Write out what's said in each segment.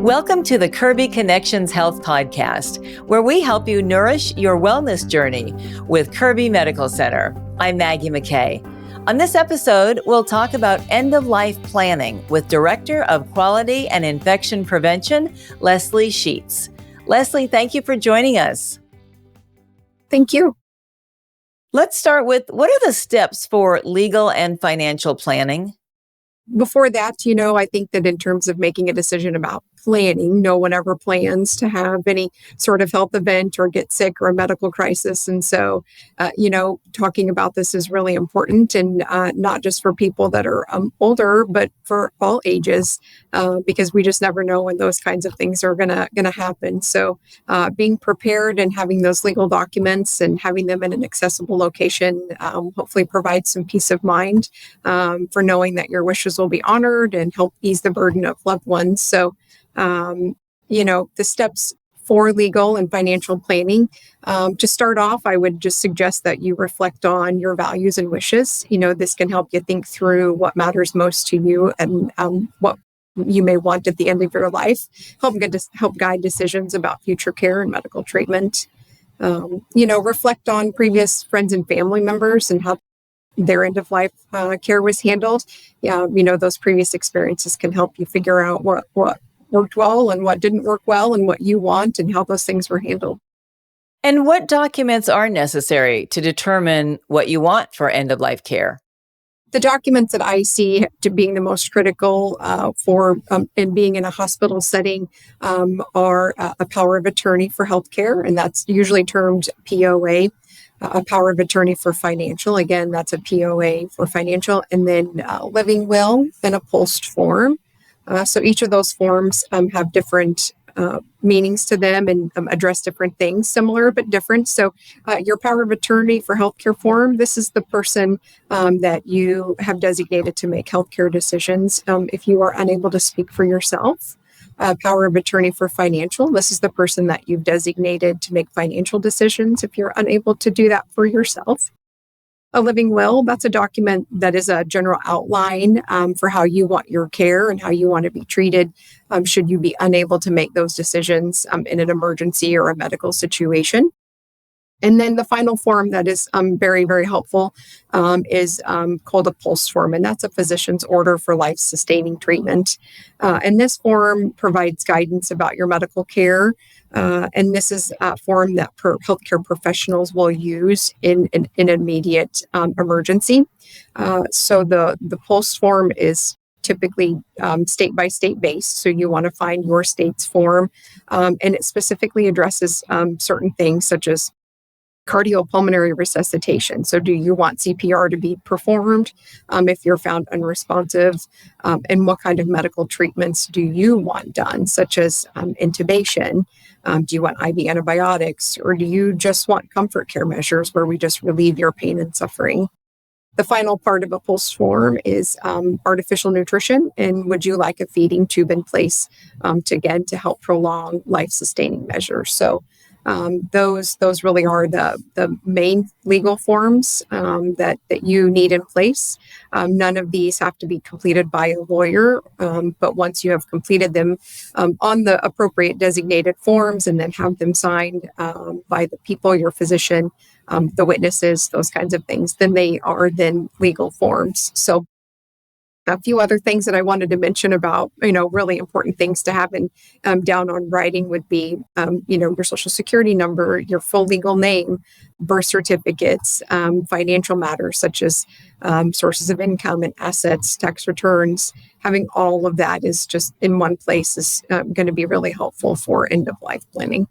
Welcome to the Kirby Connections Health Podcast, where we help you nourish your wellness journey with Kirby Medical Center. I'm Maggie McKay. On this episode, we'll talk about end-of-life planning with Director of Quality and Infection Prevention, Leslie Sheets. Leslie, thank you for joining us. Thank you. Let's start with, what are the steps for legal and financial planning? Before that, I think that in terms of making a decision about planning, no one ever plans to have any sort of health event or get sick or a medical crisis. And so, talking about this is really important, and not just for people that are older, but for all ages, because we just never know when those kinds of things are gonna happen. So being prepared and having those legal documents and having them in an accessible location hopefully provides some peace of mind for knowing that your wishes will be honored and help ease the burden of loved ones. So the steps for legal and financial planning. To start off, I would just suggest that you reflect on your values and wishes. This can help you think through what matters most to you and what you may want at the end of your life. Help guide decisions about future care and medical treatment. Reflect on previous friends and family members and how their end-of-life care was handled. Those previous experiences can help you figure out what worked well and what didn't work well and what you want and how those things were handled. And what documents are necessary to determine what you want for end-of-life care? The documents that I see to being the most critical for in being in a hospital setting are a power of attorney for healthcare, and that's usually termed POA. A power of attorney for financial. Again, that's a POA for financial, and then living will and a post form. So each of those forms have different meanings to them and address different things, similar but different. So your power of attorney for healthcare form, this is the person that you have designated to make healthcare decisions if you are unable to speak for yourself. Power of attorney for financial, this is the person that you've designated to make financial decisions if you're unable to do that for yourself. A living will, that's a document that is a general outline for how you want your care and how you want to be treated should you be unable to make those decisions in an emergency or a medical situation. And then the final form that is very, very helpful is called a PULSE form, and that's a physician's order for life-sustaining treatment. And this form provides guidance about your medical care, and this is a form that healthcare professionals will use in an immediate emergency. So the PULSE form is typically state by state based. So you want to find your state's form, and it specifically addresses certain things such as cardiopulmonary resuscitation. So do you want CPR to be performed if you're found unresponsive? And what kind of medical treatments do you want done, such as intubation? Do you want IV antibiotics? Or do you just want comfort care measures where we just relieve your pain and suffering? The final part of a PULSE form is artificial nutrition. And would you like a feeding tube in place to help prolong life-sustaining measures? So those really are the main legal forms that you need in place. None of these have to be completed by a lawyer, but once you have completed them on the appropriate designated forms and then have them signed by the people, your physician, the witnesses, those kinds of things, then they are then legal forms. So a few other things that I wanted to mention about, really important things to have in down on writing would be, your social security number, your full legal name, birth certificates, financial matters such as sources of income and assets, tax returns. Having all of that is just in one place is going to be really helpful for end of life planning.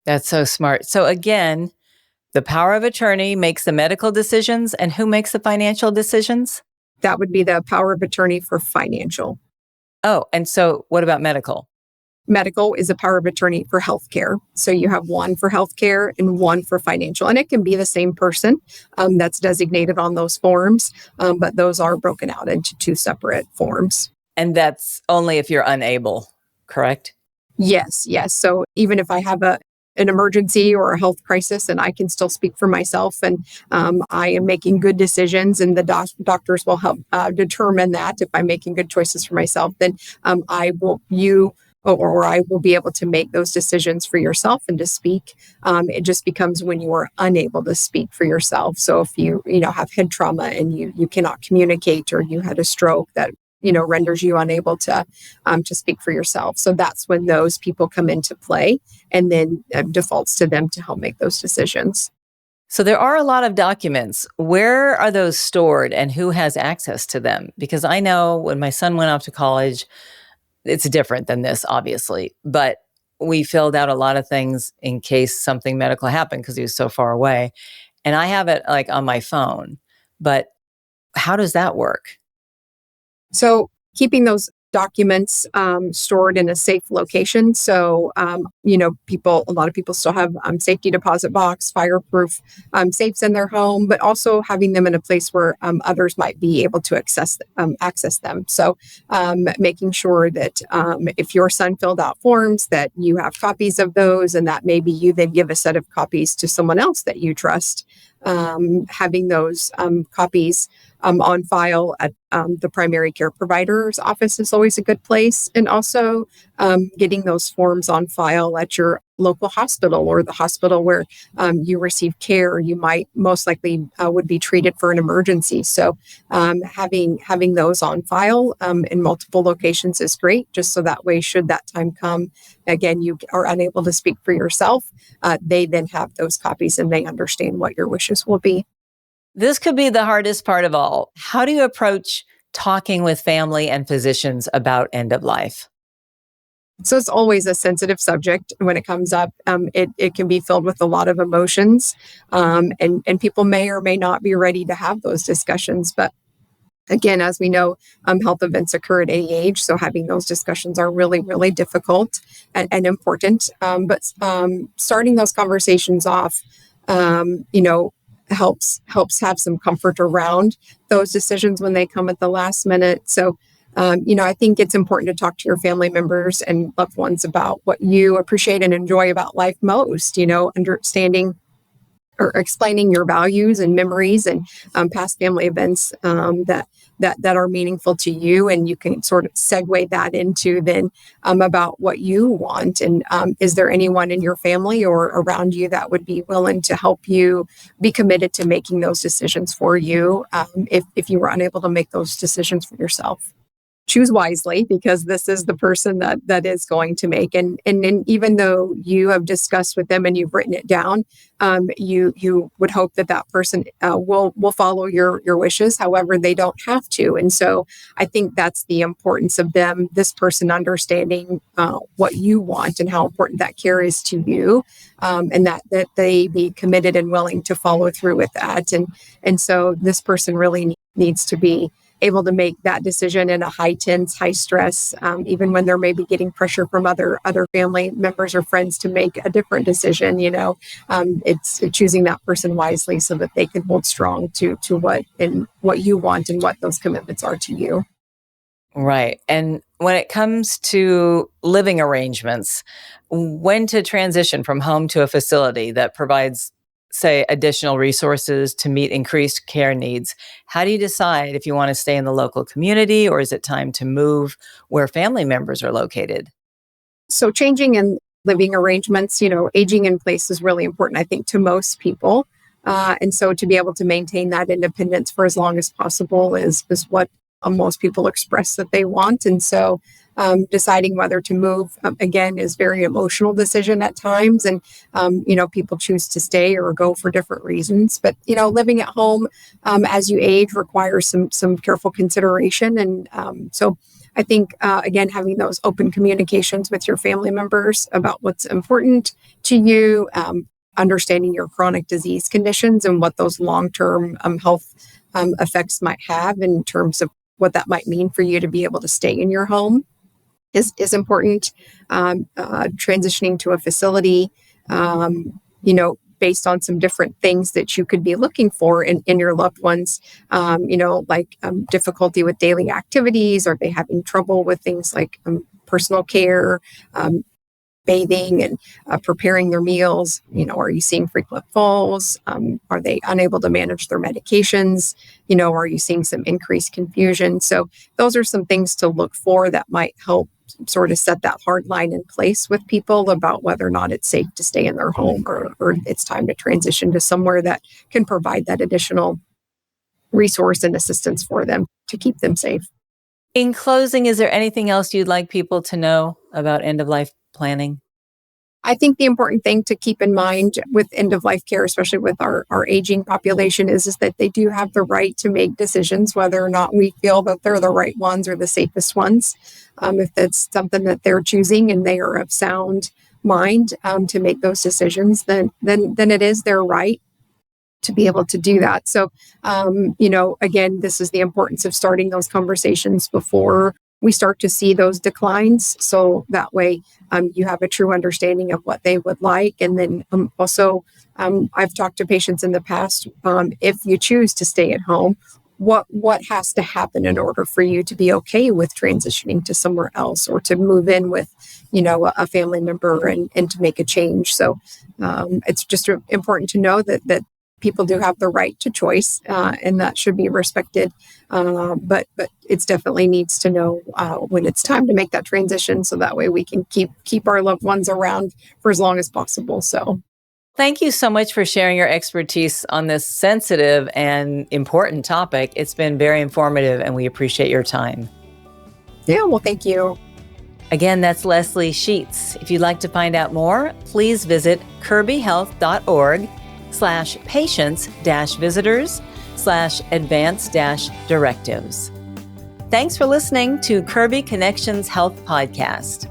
That's so smart. So again, the power of attorney makes the medical decisions, and who makes the financial decisions? That would be the power of attorney for financial. Oh, and so what about medical? Medical is a power of attorney for healthcare. So you have one for healthcare and one for financial. And it can be the same person that's designated on those forms, but those are broken out into two separate forms. And that's only if you're unable, correct? Yes. So even if I have an emergency or a health crisis, and I can still speak for myself, and I am making good decisions, and the doctors will help determine that if I'm making good choices for myself, then I will you or I will be able to make those decisions for yourself and to speak. It just becomes when you are unable to speak for yourself. So if you have head trauma and you cannot communicate, or you had a stroke that renders you unable to speak for yourself. So that's when those people come into play, and then defaults to them to help make those decisions. So there are a lot of documents. Where are those stored and who has access to them? Because I know when my son went off to college, it's different than this, obviously, but we filled out a lot of things in case something medical happened because he was so far away. And I have it like on my phone, but how does that work? So keeping those documents stored in a safe location. So, a lot of people still have safety deposit box, fireproof safes in their home, but also having them in a place where others might be able to access them. So, making sure that if your son filled out forms, that you have copies of those, and that maybe you then give a set of copies to someone else that you trust. Having those copies on file at the primary care provider's office is always a good place. And also getting those forms on file at your local hospital, or the hospital where you receive care. You might most likely would be treated for an emergency. So having those on file in multiple locations is great, just so that way, should that time come, again, you are unable to speak for yourself, they then have those copies and they understand what your wishes will be. This could be the hardest part of all. How do you approach talking with family and physicians about end of life? So it's always a sensitive subject when it comes up. It can be filled with a lot of emotions, and people may or may not be ready to have those discussions. But again, as we know, health events occur at any age, so having those discussions are really, really difficult and important. But starting those conversations off, helps have some comfort around those decisions when they come at the last minute. So, I think it's important to talk to your family members and loved ones about what you appreciate and enjoy about life most. Understanding or explaining your values and memories and past family events that are meaningful to you, and you can sort of segue that into then about what you want. And is there anyone in your family or around you that would be willing to help you be committed to making those decisions for you if you were unable to make those decisions for yourself? Choose wisely, because this is the person that is going to make. And then, even though you have discussed with them and you've written it down, you would hope that person will follow your wishes. However, they don't have to. And so I think that's the importance of this person understanding what you want and how important that care is to you, and that they be committed and willing to follow through with that. And so this person really needs to be able to make that decision in a high tense, high stress, even when they're maybe getting pressure from other family members or friends to make a different decision. It's choosing that person wisely so that they can hold strong to what you want and what those commitments are to you. Right. And when it comes to living arrangements, when to transition from home to a facility that provides, say, additional resources to meet increased care needs, how do you decide if you want to stay in the local community, or is it time to move where family members are located? So changing in living arrangements, aging in place is really important, I think, to most people. And so to be able to maintain that independence for as long as possible is what most people express that they want. And so deciding whether to move, again, is very emotional decision at times. And, people choose to stay or go for different reasons. But, living at home as you age requires some careful consideration. And so I think, again, having those open communications with your family members about what's important to you, understanding your chronic disease conditions and what those long-term health effects might have in terms of what that might mean for you to be able to stay in your home is important. Transitioning to a facility, based on some different things that you could be looking for in your loved ones, like difficulty with daily activities. Are they having trouble with things like personal care? bathing and preparing their meals. Are you seeing frequent falls? Are they unable to manage their medications? Are you seeing some increased confusion? So those are some things to look for that might help sort of set that hard line in place with people about whether or not it's safe to stay in their home or it's time to transition to somewhere that can provide that additional resource and assistance for them to keep them safe. In closing, is there anything else you'd like people to know about end-of-life planning? I think the important thing to keep in mind with end-of-life care, especially with our aging population, is that they do have the right to make decisions, whether or not we feel that they're the right ones or the safest ones. If it's something that they're choosing and they are of sound mind to make those decisions, then it is their right to be able to do that. So, again, this is the importance of starting those conversations before we start to see those declines. So that way you have a true understanding of what they would like. And then also, I've talked to patients in the past, if you choose to stay at home, what has to happen in order for you to be okay with transitioning to somewhere else or to move in with, a family member and to make a change. So it's just important to know that people do have the right to choice, and that should be respected. But it definitely needs to know when it's time to make that transition, so that way we can keep our loved ones around for as long as possible. So, thank you so much for sharing your expertise on this sensitive and important topic. It's been very informative, and we appreciate your time. Yeah, well, thank you. Again, that's Leslie Sheets. If you'd like to find out more, please visit kirbyhealth.org/patients-visitors/advanced-directives. Thanks for listening to Kirby Connections Health Podcast.